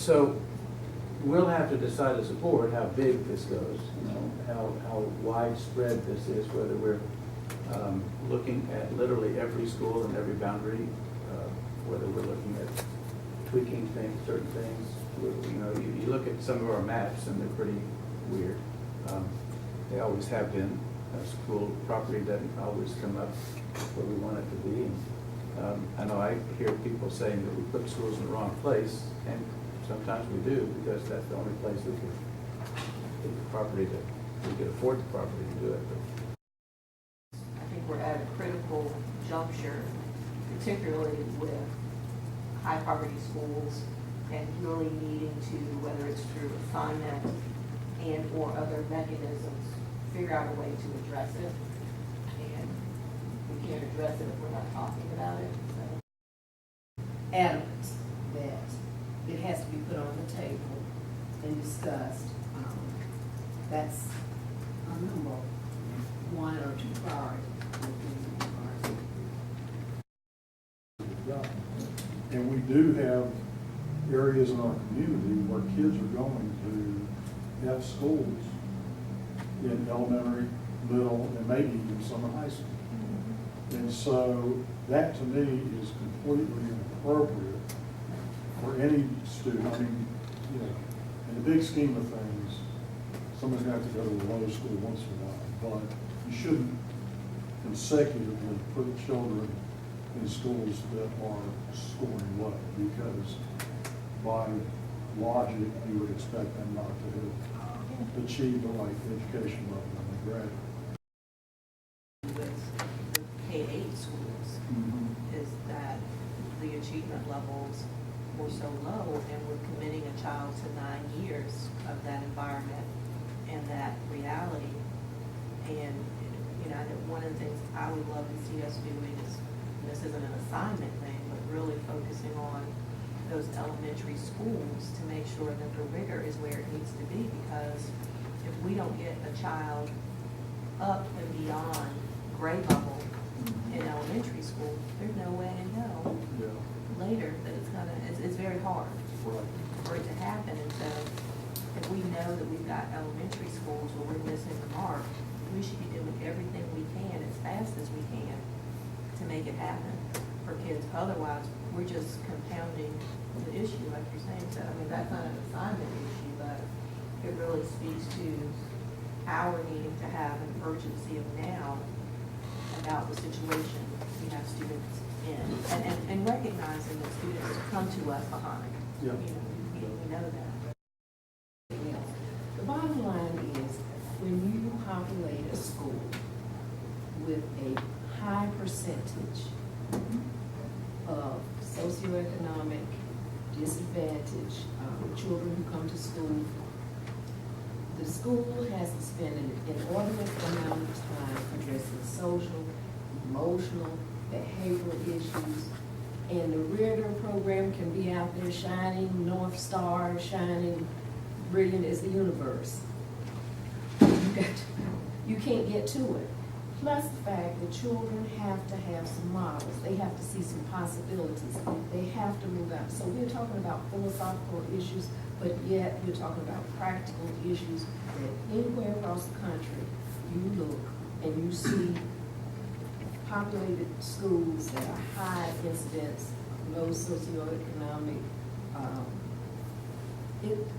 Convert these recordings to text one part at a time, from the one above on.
So we'll have to decide as a board how big this goes, you know, how widespread this is, whether we're looking at literally every school and every boundary, whether we're looking at tweaking things, certain things. You know, you look at some of our maps and they're pretty weird. They always have been. School property doesn't always come up where we want it to be. And, I know I hear people saying that we put schools in the wrong place, and sometimes we do, because that's the only place we can get the property to, we can afford the property to do it. But I think we're at a critical juncture, particularly with high poverty schools, and really needing to, whether it's through assignment and or other mechanisms, figure out a way to address it. And we can't address it if we're not talking about it. So. Adamant that it has to be put on the table and discussed. That's a number one or two priorities. And we do have areas in our community where kids are going to have schools in elementary, middle, and maybe even some in high school. And so that to me is completely inappropriate for any student. I mean, you know, in the big scheme of things, someone's going to have to go to a low school once in a while, but you shouldn't consecutively put children in schools that are scoring low, because by logic, you would expect them not to have achieved the right education level when they graduate. With the K-8 schools, is that the achievement levels were so low, and we're committing a child to 9 years of that environment and that reality. And, you know, I know one of the things I would love to see us doing is, this isn't an assignment thing, but really focusing on those elementary schools to make sure that the rigor is where it needs to be, because if we don't get a child up and beyond grade level in elementary school, there's no way to know later that it's very hard for it to happen. And so if we know that we've got elementary schools where we're missing the mark, we should be doing everything we can as fast as we can to make it happen for kids. Otherwise, we're just compounding the issue, like you're saying. So, I mean, that's not an assignment issue, but it really speaks to our needing to have an urgency of now about the situation we have students in, and recognizing that students come to us behind. Yeah. You know, we know that. The bottom line is, when you populate a school with a high percentage of socioeconomic disadvantage children who come to school, the school has to spend an inordinate amount of time addressing social, emotional, behavioral issues, and the rigor program can be out there shining North Star, shining brilliant as the universe. You can't get to it. Plus the fact that children have to have some models. They have to see some possibilities. They have to move out. So we're talking about philosophical issues, but yet we're talking about practical issues that anywhere across the country you look and you see populated schools that are high incidence, low socioeconomic,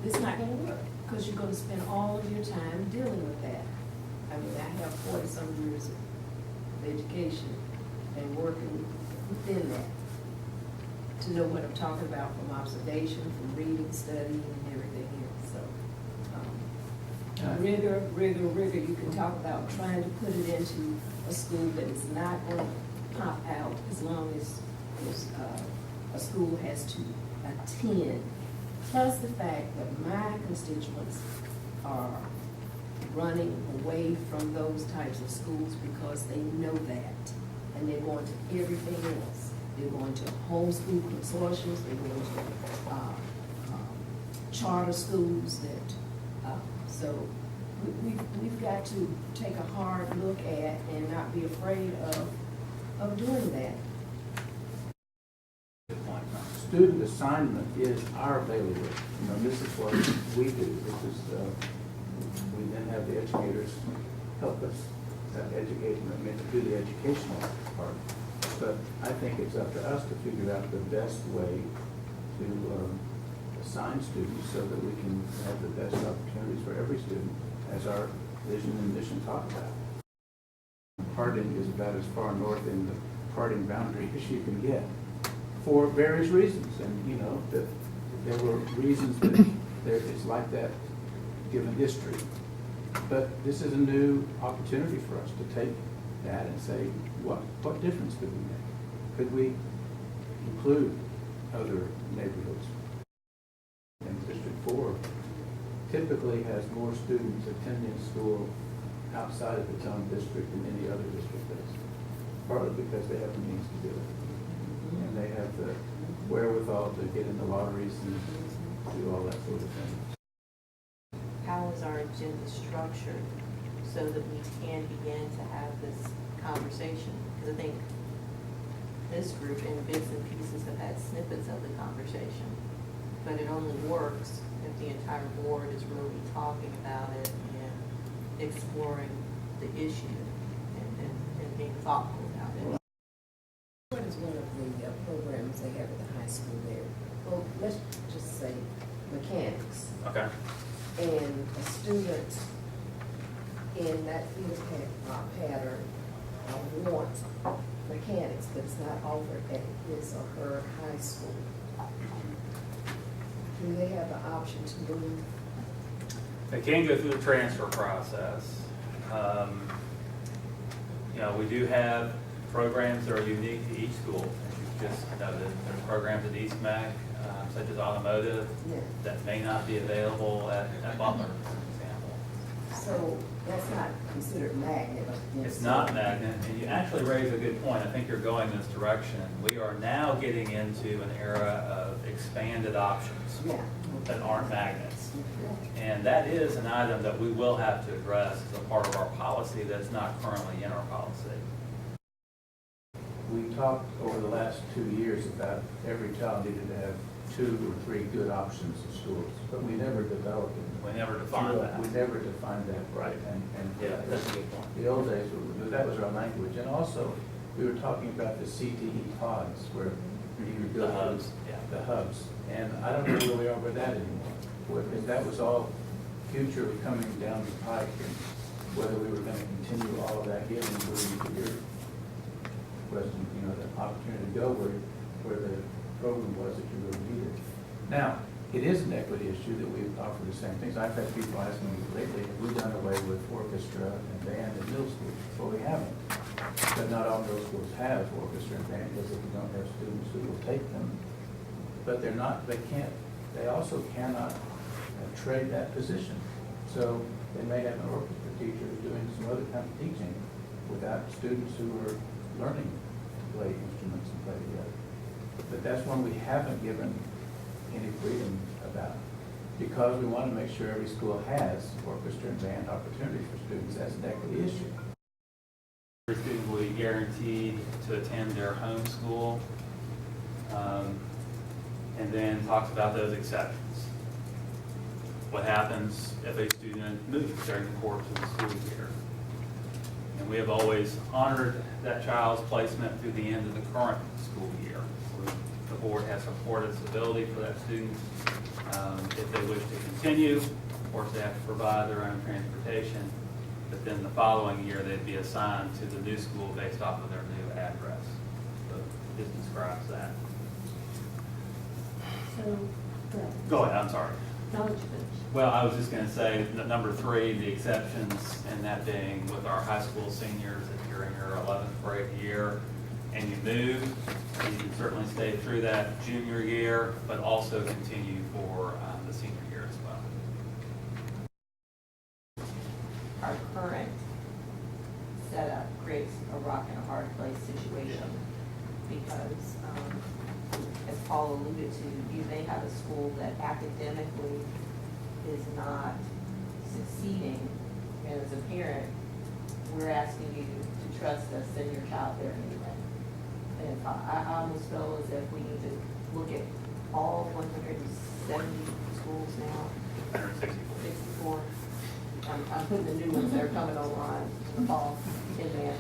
it's not going to work, because you're going to spend all of your time dealing with that. I mean, I have 40-some years of education and working within that to know what I'm talking about from observation, from reading, studying, and everything else. So, rigor. You can talk about trying to put it into a school that is not going to pop out as long as a school has to attend. Plus the fact that my constituents are running away from those types of schools because they know that, and they're going to everything else. They're going to homeschool consortiums, they're going to charter schools so we've got to take a hard look at and not be afraid of doing that. Good point, Congressman. student assignment is our bailiwick. You know, this is what we do. This is, we then have the educators help us educate, do the educational part. But I think it's up to us to figure out the best way to assign students so that we can have the best opportunities for every student, as our vision and mission talk about. Parting is about as far north in the parting boundary as you can get, for various reasons. And you know, that there were reasons that there is like that given history. But this is a new opportunity for us to take that and say, what difference could we make? Could we include other neighborhoods? And District 4 typically has more students attending school outside of its own district than any other district does, partly because they have the means to do it. And they have the wherewithal to get in the lotteries and do all that sort of thing. How is our agenda structured so that we can begin to have this conversation? Because I think this group in bits and pieces have had snippets of the conversation, but it only works if the entire board is really talking about it and exploring the issue and being thoughtful about it. What is one of the programs they have at the high school there? Well, let's just say mechanics. Okay. And a student in that field pattern wants mechanics, but it's not offered at his or her high school. Do they have the option to move? They can go through the transfer process. You know, we do have programs that are unique to each school. As you just noted, there's programs at East Mac, such as automotive, Yeah. that may not be available at Butler, for example. So that's not considered magnet. It's not magnet, and you actually raise a good point. I think you're going in this direction. We are now getting into an era of expanded options Yeah. that aren't magnets. And that is an item that we will have to address as a part of our policy that's not currently in our policy. We talked over the last 2 years about every child needed to have 2 or 3 good options of schools, but we never developed it. We never defined that. We never defined that right. And Yeah, that's a good point. the old days, that was our language. And also, we were talking about the CTE pods where you would go The hubs, yeah. the hubs. And I don't know where we are with that anymore. Because that was all future coming down the pike, and whether we were going to continue all of that, given your question, you know, the opportunity to go where the program was that you really needed. Now, it is an equity issue that we offer the same things. I've had people ask me lately, have we done away with orchestra and band in middle school? Well, we haven't. But not all middle schools have orchestra and band because we don't have students who will take them. But they're not, they also cannot trade that position. So they may have an orchestra teacher doing some other kind of teaching without students who are learning to play instruments and play together. But that's one we haven't given any freedom about, because we want to make sure every school has orchestra and band opportunities for students as an equity issue. Every student will be guaranteed to attend their home school, and then talks about those exceptions. What happens if a student moves during the course of the school year? And we have always honored that child's placement through the end of the current school year. The board has supported stability for that student. If they wish to continue, of course, they have to provide their own transportation. But then the following year, they'd be assigned to the new school based off of their new address. So this describes that. So, Go ahead, I'm sorry. knowledge finish. Well, I was just going to say, number 3, the exceptions, and that being with our high school seniors, if you're in your 11th grade year and you move, you can certainly stay through that junior year, but also continue for the senior year as well. Our current setup creates a rock and a hard place situation because, as Paul alluded to, you may have a school that academically is not succeeding, and as a parent, we're asking you to trust us, send your child there anyway. And I almost feel as if we need to look at all 170 schools now, 164. 64. I'm putting the new ones that are coming online in the fall in there.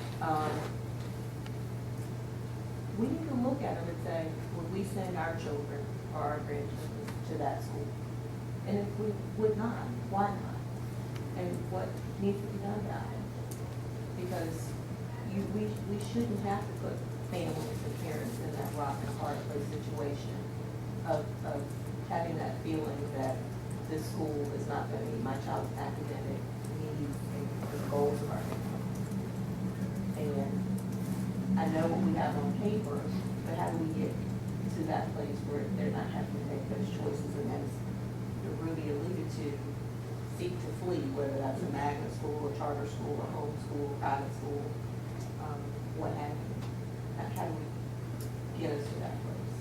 We need to look at them and say, would we send our children or our grandchildren to that school? And if we would not, why not? And what needs to be done about it? Because we shouldn't have to put families and parents in that rock and hard place situation of having that feeling that this school is not going to meet my child's academic needs and the goals of our family. And I know what we have on paper, but how do we get to that place where they're not having to make those choices? And as Ruby alluded to, seek to flee, whether that's a magnet school, a charter school, a home school, private school, what have you. How do we get us to that place?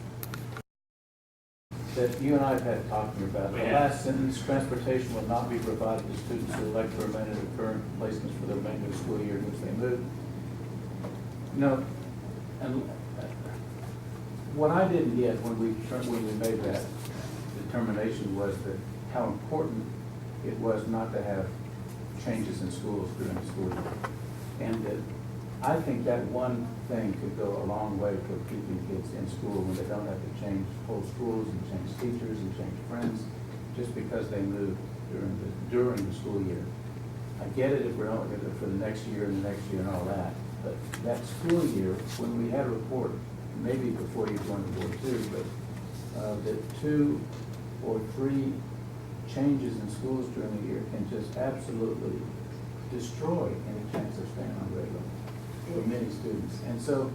That you and I have had talking about. The Yeah. last sentence, transportation will not be provided to students who elect to remain in their current placements for the remainder of the school year in which they move. No, and what I didn't get when we made that determination was that how important it was not to have changes in schools during the school year. And that I think that one thing could go a long way for keeping kids in school when they don't have to change whole schools and change teachers and change friends just because they move during the school year. I get it if we're only going to do it for the next year and the next year and all that, but that school year, when we had a report, maybe before you joined the board too, but that 2 or 3 changes in schools during the year can just absolutely destroy any chance of staying on regular for many students. And so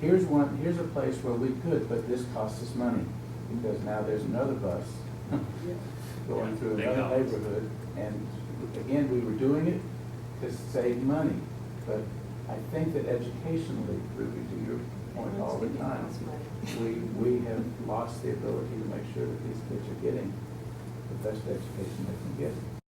here's a place where we could, but this costs us money because now there's another bus going through Big another dollars. neighborhood. And again, we were doing it to save money, but I think that educationally, Ruby, to your point all the time, we have lost the ability to make sure that these kids are getting the best education they can get.